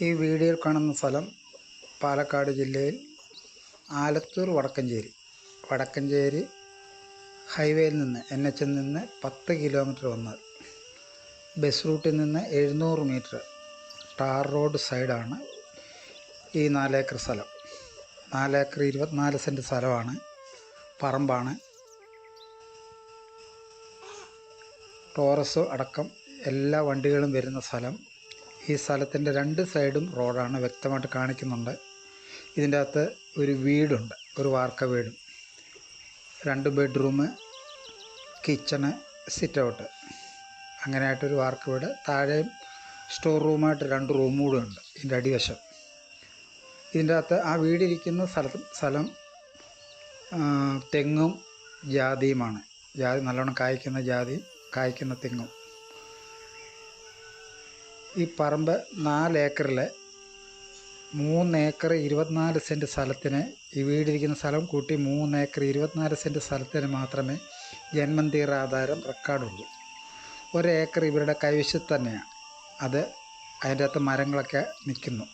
ഈ വീഡിയോയിൽ കാണുന്ന സ്ഥലം പാലക്കാട് ജില്ലയിൽ ആലത്തൂർ വടക്കഞ്ചേരി ഹൈവേയിൽ നിന്ന് NHൽ നിന്ന് 10 കിലോമീറ്റർ വന്നാൽ ബസ് റൂട്ടിൽ നിന്ന് 700 മീറ്റർ ടാർ റോഡ് സൈഡാണ് ഈ 4 ഏക്കർ സ്ഥലം. 4 ഏക്കർ 24 സെൻറ്റ് സ്ഥലമാണ്, പറമ്പാണ്. ടോറസ് അടക്കം എല്ലാ വണ്ടികളും വരുന്ന സ്ഥലം. ഈ സ്ഥലത്തിൻ്റെ 2 സൈഡും റോഡാണ്, വ്യക്തമായിട്ട് കാണിക്കുന്നുണ്ട്. ഇതിൻ്റെ അകത്ത് ഒരു വീടുണ്ട്, ഒരു വാർക്ക വീടും, 2 ബെഡ്റൂം, കിച്ചണ്, സിറ്റ് ഔട്ട്, അങ്ങനെയായിട്ടൊരു വാർക്ക വീട്. താഴെയും സ്റ്റോർ റൂമായിട്ട് 2 റൂം കൂടെ ഉണ്ട് ഇതിൻ്റെ അടിവശം. ഇതിൻ്റെ അകത്ത് ആ വീടിരിക്കുന്ന സ്ഥലം തെങ്ങും ജാതിയുമാണ്. ജാതി നല്ലോണം കായ്ക്കുന്ന ജാതി, കായ്ക്കുന്ന തെങ്ങും. ഈ പറമ്പ് 4 ഏക്കറിൽ 3 ഏക്കർ 24 സെൻറ്റ് സ്ഥലത്തിന്, ഈ വീടിരിക്കുന്ന സ്ഥലം കൂട്ടി 3 ഏക്കർ 24 സെൻറ്റ് സ്ഥലത്തിന് മാത്രമേ ജന്മന്തീർ ആധാരം റെക്കോർഡുള്ളൂ. 1 ഏക്കർ ഇവരുടെ കൈവശത്ത് തന്നെയാണ്. അത് അതിൻ്റെ അകത്ത് മരങ്ങളൊക്കെ നിൽക്കുന്നു.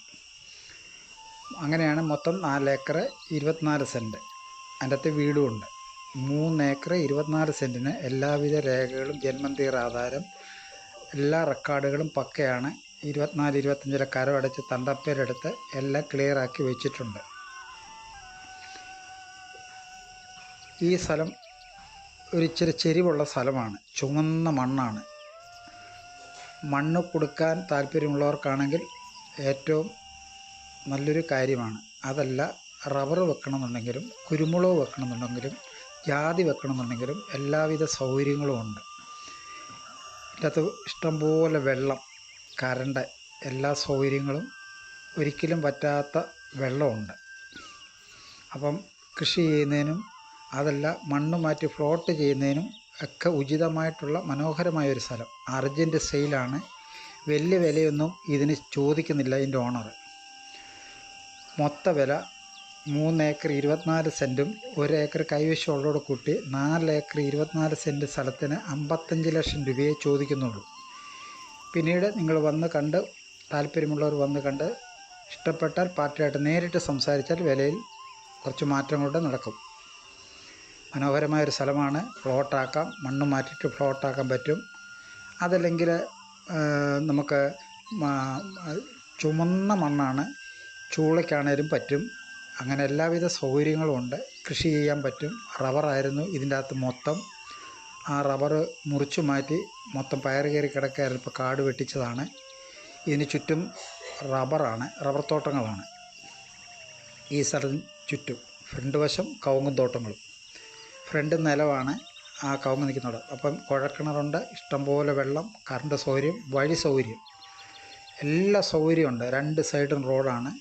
അങ്ങനെയാണ് മൊത്തം 4 ഏക്കർ 24 സെൻറ്റ്. അതിൻ്റെ അകത്ത് വീടുമുണ്ട്. 3 ഏക്കർ 24 സെൻറ്റിന് എല്ലാവിധ രേഖകളും, ജന്മന്തീർ ആധാരം, എല്ലാ റെക്കോർഡുകളും പക്കയാണ്. 24-25 കരമടച്ച് തണ്ടപ്പേരെടുത്ത് എല്ലാം ക്ലിയറാക്കി വെച്ചിട്ടുണ്ട്. ഈ സ്ഥലം ഒരു ഇച്ചിരി ചെരിവുള്ള സ്ഥലമാണ്, ചുവന്ന മണ്ണാണ്. മണ്ണ് കൊടുക്കാൻ താല്പര്യമുള്ളവർക്കാണെങ്കിൽ ഏറ്റവും നല്ലൊരു കാര്യമാണ്. അതല്ല, റബ്ബർ വെക്കണമെന്നുണ്ടെങ്കിലും കുരുമുളക് വെക്കണമെന്നുണ്ടെങ്കിലും ജാതി വെക്കണമെന്നുണ്ടെങ്കിലും എല്ലാവിധ സൗകര്യങ്ങളും ഉണ്ട്. ഇതിനകത്ത് ഇഷ്ടംപോലെ വെള്ളം, കറണ്ട്, എല്ലാ സൗകര്യങ്ങളും, ഒരിക്കലും പറ്റാത്ത വെള്ളമുണ്ട്. അപ്പം കൃഷി ചെയ്യുന്നതിനും അതല്ല മണ്ണ് മാറ്റി ഫ്ലോട്ട് ചെയ്യുന്നതിനും ഒക്കെ ഉചിതമായിട്ടുള്ള മനോഹരമായൊരു സ്ഥലം. അർജൻറ്റ് സെയിലാണ്. വലിയ വിലയൊന്നും ഇതിന് ചോദിക്കുന്നില്ല ഇതിൻ്റെ ഓണർ. മൊത്ത വില 3 ഏക്കർ 24 സെൻറ്റും 1 ഏക്കർ കൈവശമുള്ളതോട് കൂട്ടി 4 ഏക്കർ 24 സെൻറ്റ് സ്ഥലത്തിന് 55 ലക്ഷം രൂപയെ ചോദിക്കുന്നുള്ളൂ. പിന്നീട് നിങ്ങൾ വന്ന് കണ്ട്, താല്പര്യമുള്ളവർ വന്ന് കണ്ട് ഇഷ്ടപ്പെട്ടാൽ പാർട്ടിയായിട്ട് നേരിട്ട് സംസാരിച്ചാൽ വിലയിൽ കുറച്ച് മാറ്റങ്ങളുടെ നടക്കും. മനോഹരമായൊരു സ്ഥലമാണ്. ഫ്ലോട്ടാക്കാം, മണ്ണ് മാറ്റിയിട്ട് ഫ്ലോട്ടാക്കാൻ പറ്റും. അതല്ലെങ്കിൽ നമുക്ക് ചുമന്ന മണ്ണാണ്, ചൂളയ്ക്കാണേലും പറ്റും. അങ്ങനെ എല്ലാവിധ സൗകര്യങ്ങളും ഉണ്ട്. കൃഷി ചെയ്യാൻ പറ്റും. റബ്ബറായിരുന്നു ഇതിൻ്റെ അകത്ത് മൊത്തം. ആ റബ്ബർ മുറിച്ചു മാറ്റി മൊത്തം പയർ കയറി കിടക്കായിരുന്നു. ഇപ്പോൾ കാട് വെട്ടിച്ചതാണ്. ഇതിന് ചുറ്റും റബ്ബറാണ്, റബ്ബർ തോട്ടങ്ങളാണ് ഈ സ്ഥലം ചുറ്റും. ഫ്രണ്ട് വശം കവുങ്ങും തോട്ടങ്ങളും, ഫ്രണ്ട് നിലമാണ് ആ കവുങ്ങ് നിൽക്കുന്നത്. അപ്പം കുഴൽക്കിണറുണ്ട്, ഇഷ്ടംപോലെ വെള്ളം, കറണ്ട് സൗകര്യം, വഴി സൗകര്യം, എല്ലാ സൗകര്യമുണ്ട്. 2 സൈഡും റോഡാണ്,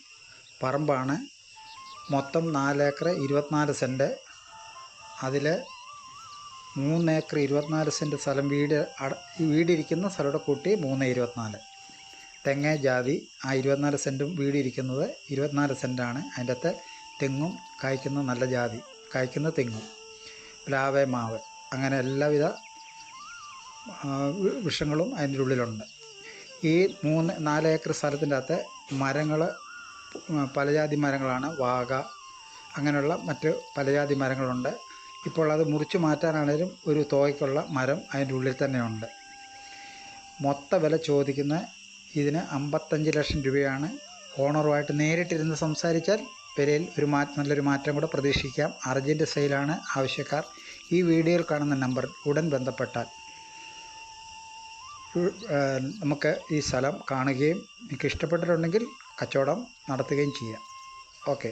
പറമ്പാണ്. മൊത്തം 4 ഏക്കർ 24 സെൻറ്റ്. അതിൽ 3 ഏക്കർ 24 സെൻറ്റ് സ്ഥലം വീടിരിക്കുന്ന സ്ഥലത്തോടെ കൂട്ടി 3/24. തെങ്ങ് ജാതി ആ 24 സെൻറ്റും വീടിരിക്കുന്നത് 24 സെൻറ്റാണ്. അതിൻ്റെ അകത്ത് തെങ്ങും കായ്ക്കുന്ന നല്ല ജാതി, കായ്ക്കുന്ന തെങ്ങും, പ്ലാവ്, മാവ്, അങ്ങനെ എല്ലാവിധ വൃക്ഷങ്ങളും അതിൻ്റെ ഉള്ളിലുണ്ട്. ഈ 4 ഏക്കർ സ്ഥലത്തിൻ്റെ അകത്ത് മരങ്ങൾ പലജാതി മരങ്ങളാണ്. വാഗ, അങ്ങനെയുള്ള മറ്റ് പലജാതി മരങ്ങളുണ്ട്. ഇപ്പോൾ അത് മുറിച്ച് മാറ്റാനാണേലും ഒരു തുകയ്ക്കുള്ള മരം അതിൻ്റെ ഉള്ളിൽ തന്നെയുണ്ട്. മൊത്ത വില ചോദിക്കുന്ന ഇതിന് 55 ലക്ഷം രൂപയാണ്. ഓണറുമായിട്ട് നേരിട്ടിരുന്ന് സംസാരിച്ചാൽ വിലയിൽ നല്ലൊരു മാറ്റം കൂടെ പ്രതീക്ഷിക്കാം. അർജൻറ്റ് സെയിലാണ്. ആവശ്യക്കാർ ഈ വീഡിയോയിൽ കാണുന്ന നമ്പർ ഉടൻ ബന്ധപ്പെട്ടാൽ നമുക്ക് ഈ സ്ഥലം കാണുകയും നിങ്ങൾക്ക് ഇഷ്ടപ്പെട്ടിട്ടുണ്ടെങ്കിൽ കച്ചവടം നടത്തുകയും ചെയ്യാം. ഓക്കെ.